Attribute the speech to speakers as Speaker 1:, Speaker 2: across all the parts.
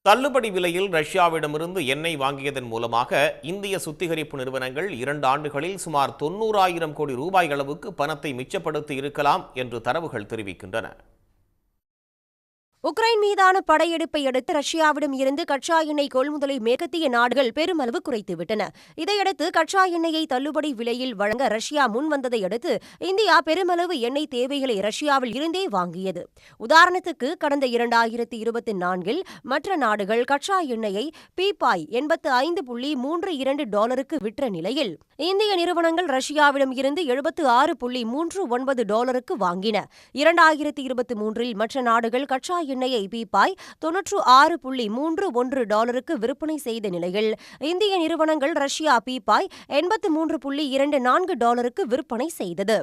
Speaker 1: தள்ளுபடி விலையில் ரஷ்யாவிடமிருந்து எண்ணெய் வாங்கியதன் மூலமாக இந்திய சுத்திகரிப்பு நிறுவனங்கள் 2 ஆண்டுகளில் சுமார் 90,000 கோடி ரூபாய் அளவுக்கு பணத்தை மிச்சப்படுத்தி இருக்கலாம் என்று தரவுகள் தெரிவிக்கின்றன.
Speaker 2: உக்ரைன் மீதான படையெடுப்பை அடுத்து ரஷ்யாவிடம் இருந்து கச்சா எண்ணெய் கொள்முதலை மேற்கத்திய நாடுகள் பெருமளவு குறைத்துவிட்டன. இதையடுத்து கச்சா எண்ணெயை தள்ளுபடி விலையில் வழங்க ரஷ்யா முன்வந்ததை அடுத்து இந்தியா பெருமளவு எண்ணெய் தேவைகளை ரஷ்யாவில் இருந்தே வாங்கியது. உதாரணத்துக்கு கடந்த 2024 மற்ற நாடுகள் கச்சா எண்ணெயை பீப்பாய் $85.32 விற்ற நிலையில் இந்திய நிறுவனங்கள் ரஷ்யாவிடம் இருந்து $76.39 வாங்கின. 2023 மற்ற நாடுகள் கச்சா எண்ணெயை பீப்பாய் $96.31 விற்பனை செய்த நிலையில் இந்திய நிறுவனங்கள் ரஷ்யா பீப்பாய் $83.24 விற்பனை செய்தது.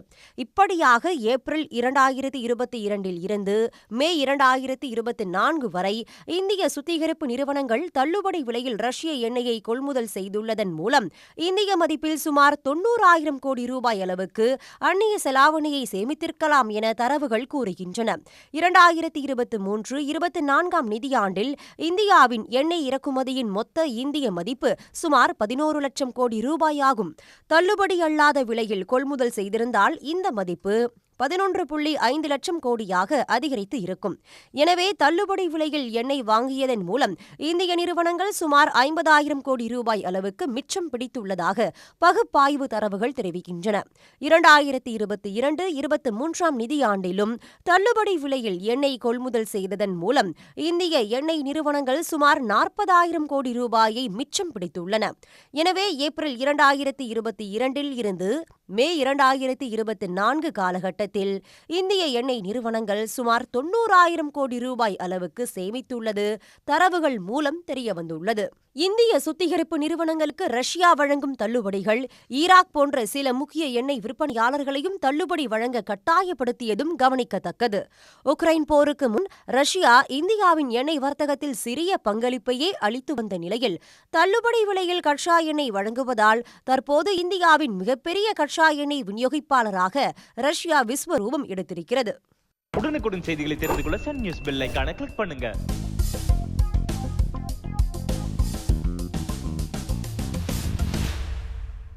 Speaker 2: இப்படியாக ஏப்ரல் 2022 இருந்து மே 2024 வரை இந்திய சுத்திகரிப்பு நிறுவனங்கள் தள்ளுபடி விலையில் ரஷ்ய எண்ணெயை கொள்முதல் செய்துள்ளதன் மூலம் இந்திய மதிப்பில் சுமார் 90,000 கோடி ரூபாய் அளவுக்கு அந்நிய செலாவணியை சேமித்திருக்கலாம் என தரவுகள் கூறுகின்றன. 2023-24 நிதியாண்டில் இந்தியாவின் எண்ணெய் இறக்குமதியின் மொத்த இந்திய மதிப்பு சுமார் 11 லட்சம் கோடி ரூபாயாகும். தள்ளுபடி அல்லாத விலையில் கொள்முதல் செய்திருந்தால் இந்த மதிப்பு 11.5 லட்சம் கோடியாக அதிகரித்து இருக்கும். எனவே தள்ளுபடி விலையில் எண்ணெய் வாங்கியதன் மூலம் இந்திய நிறுவனங்கள் சுமார் 50,000 கோடி ரூபாய் அளவுக்கு மிச்சம் பிடித்துள்ளதாக பகுப்பாய்வு தரவுகள் தெரிவிக்கின்றன. 2022-23 நிதியாண்டிலும் தள்ளுபடி விலையில் எண்ணெய் கொள்முதல் செய்ததன் மூலம் இந்திய எண்ணெய் நிறுவனங்கள் சுமார் 40,000 கோடி ரூபாயை மிச்சம் பிடித்துள்ளன. எனவே ஏப்ரல் 2022 இருந்து மே 2024 காலகட்டத்தில் இந்திய எண்ணெய் நிறுவனங்கள் சுமார் 90,000 கோடி ரூபாய் அளவுக்கு சேமித்துள்ளது தரவுகள் மூலம் தெரியவந்துள்ளது. இந்திய சுத்திகரிப்பு நிறுவனங்களுக்கு ரஷ்யா வழங்கும் தள்ளுபடிகள் ஈராக் போன்ற சில முக்கிய எண்ணெய் விற்பனையாளர்களையும் தள்ளுபடி வழங்க கட்டாயப்படுத்தியதும் கவனிக்கத்தக்கது. உக்ரைன் போருக்கு முன் ரஷ்யா இந்தியாவின் எண்ணெய் வர்த்தகத்தில் சிறிய பங்களிப்பையே அளித்து வந்த நிலையில் தள்ளுபடி விலையில் கச்சா எண்ணெய் வழங்குவதால் தற்போது இந்தியாவின் மிகப்பெரிய கச்சா எண்ணெய் விநியோகிப்பாளராக ரஷ்யா விஸ்வரூபம் எடுத்திருக்கிறது.
Speaker 3: உடனுக்குடன் செய்திகளை தெரிந்து கொள்ள சன் நியூஸ் பெல் ஐகானை கிளிக் பண்ணுங்க.